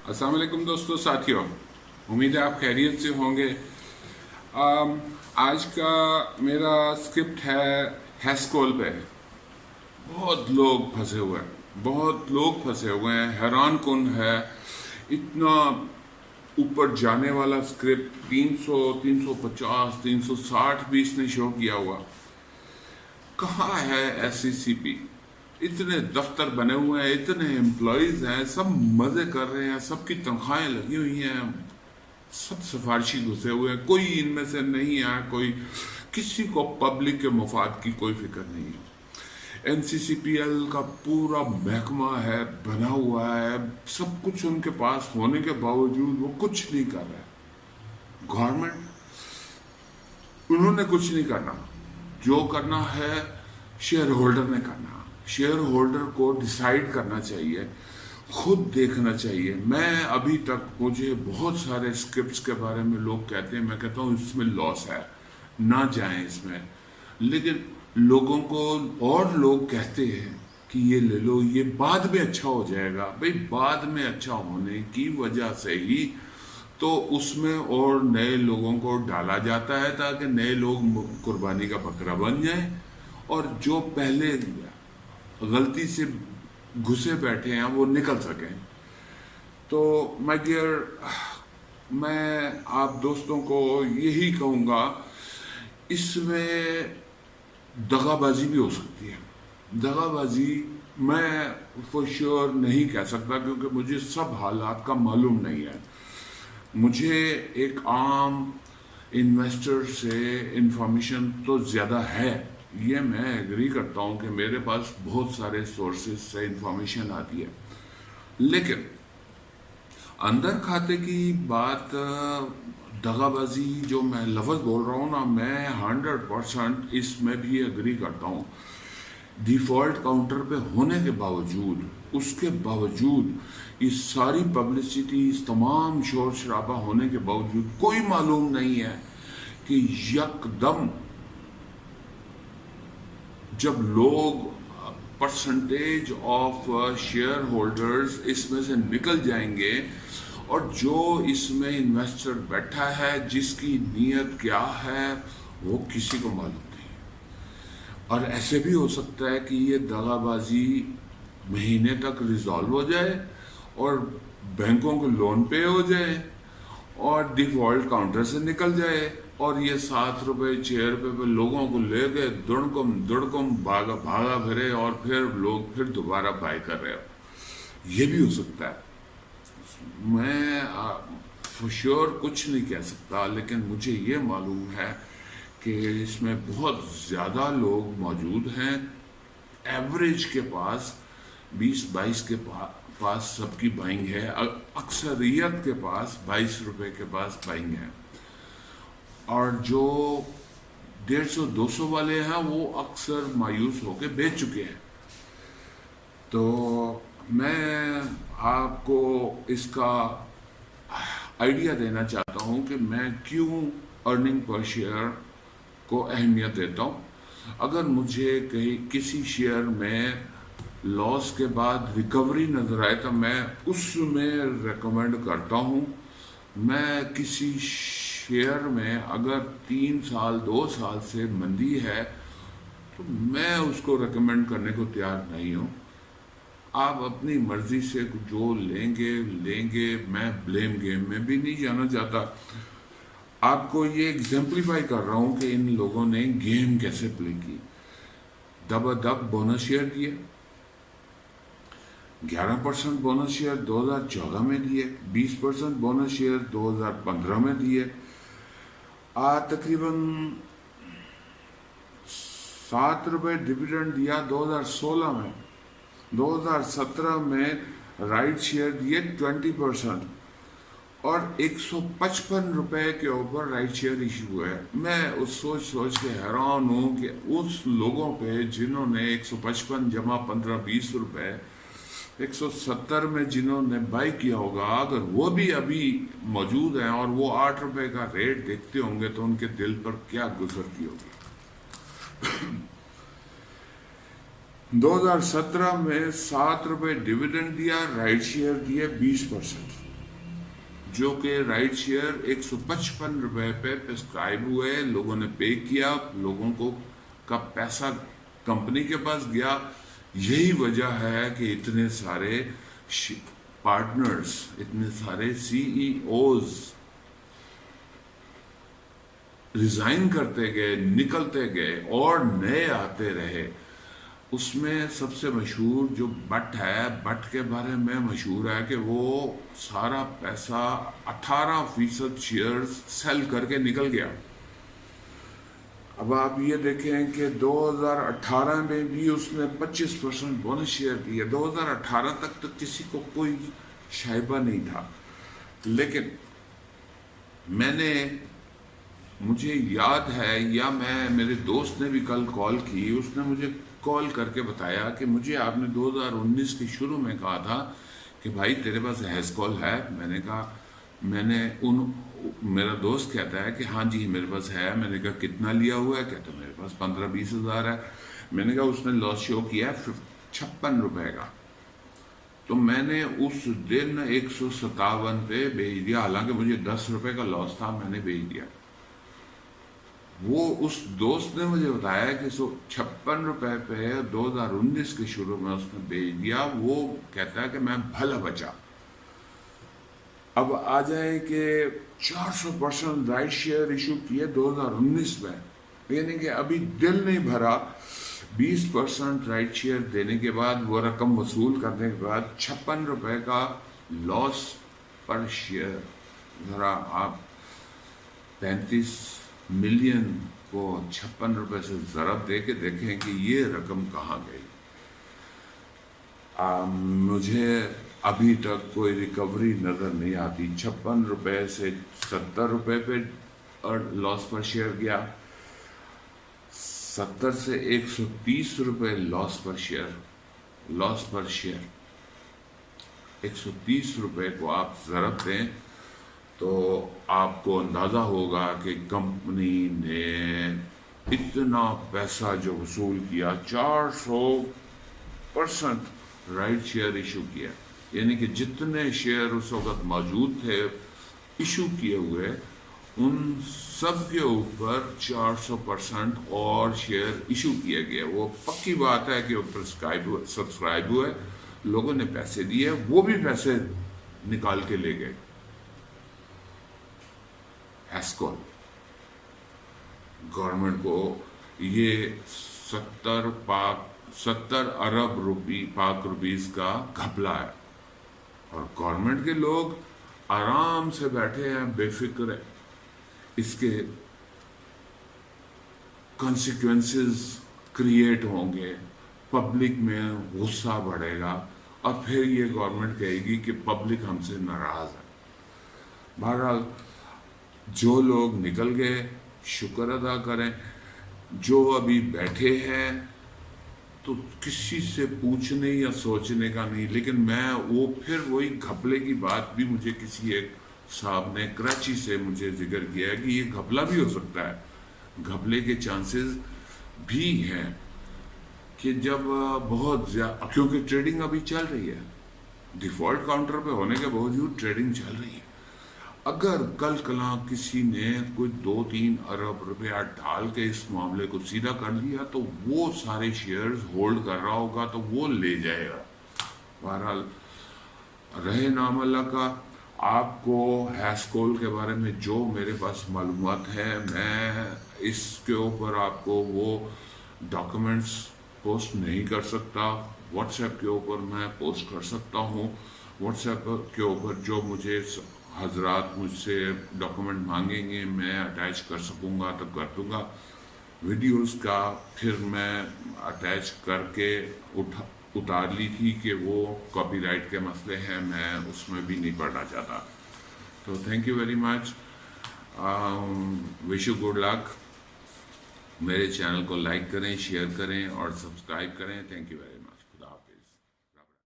अस्सलाम वालेकुम दोस्तों साथियों, उम्मीद है आप खैरियत से होंगे। आज का मेरा स्क्रिप्ट है हैस्कोल पे। बहुत लोग फंसे हुए हैं, बहुत लोग फंसे हुए हैं, हैरान कौन है इतना ऊपर जाने वाला स्क्रिप्ट। 300 350 360 भी इसने शो किया हुआ। कहाँ है एससीसीपी? इतने दफ्तर बने हुए हैं, इतने एम्प्लॉयज हैं, सब मजे कर रहे हैं, सबकी तनख्वाहें लगी हुई हैं, सब सिफारशी घुसे हुए हैं, कोई इनमें से नहीं है, कोई किसी को पब्लिक के मफाद की कोई फिक्र नहीं है। एनसीसीपीएल का पूरा महकमा है, बना हुआ है, सब कुछ उनके पास होने के बावजूद वो कुछ नहीं कर रहे। गवर्नमेंट, उन्होंने कुछ नहीं करना, जो करना है शेयर होल्डर ने करना। शेयर होल्डर को डिसाइड करना चाहिए, खुद देखना चाहिए। मैं अभी तक, मुझे बहुत सारे स्क्रिप्ट्स के बारे में लोग कहते हैं, मैं कहता हूँ इसमें लॉस है, ना जाएं इसमें। लेकिन लोगों को, और लोग कहते हैं कि ये ले लो, ये बाद में अच्छा हो जाएगा। भाई बाद में अच्छा होने की वजह से ही तो उसमें और नए लोगों को डाला जाता है ताकि नए लोग कुर्बानी का बकरा बन जाएं, और जो पहले गलती से घुसे बैठे हैं वो निकल सकें। तो माय डियर, मैं आप दोस्तों को यही कहूँगा, इसमें दगाबाजी भी हो सकती है। दगाबाजी मैं फॉर श्योर नहीं कह सकता, क्योंकि मुझे सब हालात का मालूम नहीं है। मुझे एक आम इन्वेस्टर से इंफॉर्मेशन तो ज़्यादा है, ये मैं एग्री करता हूँ कि मेरे पास बहुत सारे सोर्सेज से इंफॉर्मेशन आती है। लेकिन अंदर खाते की बात, दगाबाजी जो मैं लफ्ज़ बोल रहा हूँ ना, मैं 100% इसमें भी एग्री करता हूँ। डिफ़ॉल्ट काउंटर पे होने के बावजूद, उसके बावजूद इस सारी पब्लिसिटी, इस तमाम शोर शराबा होने के बावजूद कोई मालूम नहीं है कि यकदम जब लोग परसेंटेज ऑफ शेयर होल्डर्स इसमें से निकल जाएंगे, और जो इसमें इन्वेस्टर बैठा है जिसकी नीयत क्या है वो किसी को मालूम नहीं। और ऐसे भी हो सकता है कि ये दगाबाजी महीने तक रिजॉल्व हो जाए और बैंकों को लोन पे हो जाए और डिफॉल्ट काउंटर से निकल जाए, और ये 7 रुपए 6 रुपए पे लोगों को ले गए दुड़कम भागा भागा फिरे, और फिर लोग फिर दोबारा बाय कर रहे हो। ये भी हो सकता है। मैं फॉर श्योर कुछ नहीं कह सकता, लेकिन मुझे ये मालूम है कि इसमें बहुत ज़्यादा लोग मौजूद हैं। एवरेज के पास 20-22 के पास सबकी बाइंग है, अक्सरियत के पास 22 रुपए के पास बाइंग है, और जो 150-200 वाले हैं वो अक्सर मायूस होकर बेच चुके हैं। तो मैं आपको इसका आइडिया देना चाहता हूँ कि मैं क्यों अर्निंग पर शेयर को अहमियत देता हूँ। अगर मुझे कहीं किसी शेयर में लॉस के बाद रिकवरी नज़र आए तो मैं उसमें रेकमेंड करता हूँ। मैं किसी शेयर में अगर 3 साल 2 साल से मंदी है तो मैं उसको रेकमेंड करने को तैयार नहीं हूँ। आप अपनी मर्जी से जो लेंगे, मैं ब्लेम गेम में भी नहीं जाना चाहता। आपको ये एग्जाम्पलीफाई कर रहा हूँ कि इन लोगों ने गेम कैसे प्ले की। दब बोनस शेयर दिए, 11% बोनस शेयर 2014 में दिए, 20% बोनस शेयर 2015 में दिए, तकरीबन 7 रुपये डिविडेंड दिया 2016 में। 2017 में राइट शेयर दिए 20%, और 155 रुपए के ऊपर राइट शेयर इशू हुआ है। मैं उस सोच के हैरान हूँ कि उस लोगों पे जिन्होंने 155 जमा 15-20 रुपए 170 में जिन्होंने बाई किया होगा, अगर वो भी अभी मौजूद हैं और वो 8 रुपए का रेट देखते होंगे तो उनके दिल पर क्या गुजरती होगी। 2017 में 7 रुपए डिविडेंड दिया, राइट शेयर दिए 20%। जो कि राइड शेयर 155 रुपए पे प्रिस्क्राइब हुए, लोगों ने पे किया, लोगों को का पैसा कंपनी के पास गया। यही वजह है कि इतने सारे पार्टनर्स, इतने सारे सीईओज रिजाइन करते गए, निकलते गए और नए आते रहे। उसमें सबसे मशहूर जो बट है, बट के बारे में मशहूर है कि वो सारा पैसा 18% शेयर्स सेल करके निकल गया। अब आप ये देखें कि 2018 में भी उसने 25% बोनस शेयर दिया। 2018 तक तो किसी को कोई शायबा नहीं था, लेकिन मुझे याद है, या मेरे दोस्त ने भी कल कॉल की, उसने मुझे कॉल करके बताया कि मुझे आपने 2019 के शुरू में कहा था कि भाई तेरे पास हैस्कॉल है। मैंने कहा, मेरा दोस्त कहता है कि हाँ जी मेरे पास है। मैंने कहा कितना लिया हुआ है? कहता मेरे पास 15-20 हज़ार है। मैंने कहा उसने लॉस शो किया है 56 रुपए का। तो मैंने उस दिन 157 पे भेज दिया, हालांकि मुझे 10 रुपए का लॉस था, मैंने भेज दिया। वो उस दोस्त ने मुझे बताया कि 56 रुपए पे 2019 के शुरू में उसने भेज दिया। वो कहता है कि मैं भला बचा। अब आ जाए कि 400% राइट शेयर इशू किए 2019 में, यानी कि अभी दिल नहीं भरा। 20% राइट शेयर देने के बाद, वो रकम वसूल करने के बाद 56 रुपए का लॉस पर शेयर। जरा आप 35 मिलियन को 56 रुपए से ज़रब दे के देखें कि ये रकम कहाँ गई। मुझे अभी तक कोई रिकवरी नज़र नहीं आती। 56 रुपए से 70 रुपए पे और लॉस पर शेयर गया, 70 से 130 रुपए लॉस पर शेयर। 130 रुपए को आप ज़रब दें तो आपको अंदाज़ा होगा कि कंपनी ने इतना पैसा जो वसूल किया, 400% राइट शेयर इशू किया। यानी कि जितने शेयर उस वक्त मौजूद थे इशू किए हुए, उन सब के ऊपर 400% और शेयर इशू किए गए। वो पक्की बात है कि वो सब्सक्राइब हुए, लोगों ने पैसे दिए, वो भी पैसे निकाल के ले गए। हैस्कॉल गवर्नमेंट को ये 70 अरब पाक रुपीस का घपला है, और गवर्नमेंट के लोग आराम से बैठे हैं, बेफिक्र है। इसके कॉन्सिक्वेंसेस क्रिएट होंगे, पब्लिक में गुस्सा बढ़ेगा, और फिर ये गवर्नमेंट कहेगी कि पब्लिक हमसे नाराज है। बहरहाल जो लोग निकल गए शुक्र अदा करें, जो अभी बैठे हैं तो किसी से पूछने या सोचने का नहीं। लेकिन मैं फिर वही घपले की बात भी मुझे किसी एक साहब ने कराची से मुझे जिक्र किया है कि ये घपला भी हो सकता है। घपले के चांसेस भी हैं कि जब बहुत ज़्यादा, क्योंकि ट्रेडिंग अभी चल रही है, डिफ़ॉल्ट काउंटर पे होने के बावजूद ट्रेडिंग चल रही है। अगर कल कला किसी ने कोई 2-3 अरब रुपया डाल के इस मामले को सीधा कर लिया तो वो सारे शेयर्स होल्ड कर रहा होगा, तो वो ले जाएगा। बहरहाल रहे नाम अल्लाह का। आपको हैस्कॉल के बारे में जो मेरे पास मालूमात है, मैं इसके ऊपर आपको वो डॉक्यूमेंट्स पोस्ट नहीं कर सकता। व्हाट्सएप के ऊपर मैं पोस्ट कर सकता हूँ। व्हाट्सएप के ऊपर जो मुझे हजरात मुझसे डॉक्यूमेंट मांगेंगे मैं अटैच कर सकूँगा तो कर दूँगा। वीडियोस का फिर मैं अटैच करके उतार ली थी कि वो कॉपीराइट के मसले हैं, मैं उसमें भी नहीं पढ़ना चाहता। तो thank you very much, wish you good luck. मेरे चैनल को लाइक करें, शेयर करें और सब्सक्राइब करें। Thank you very much.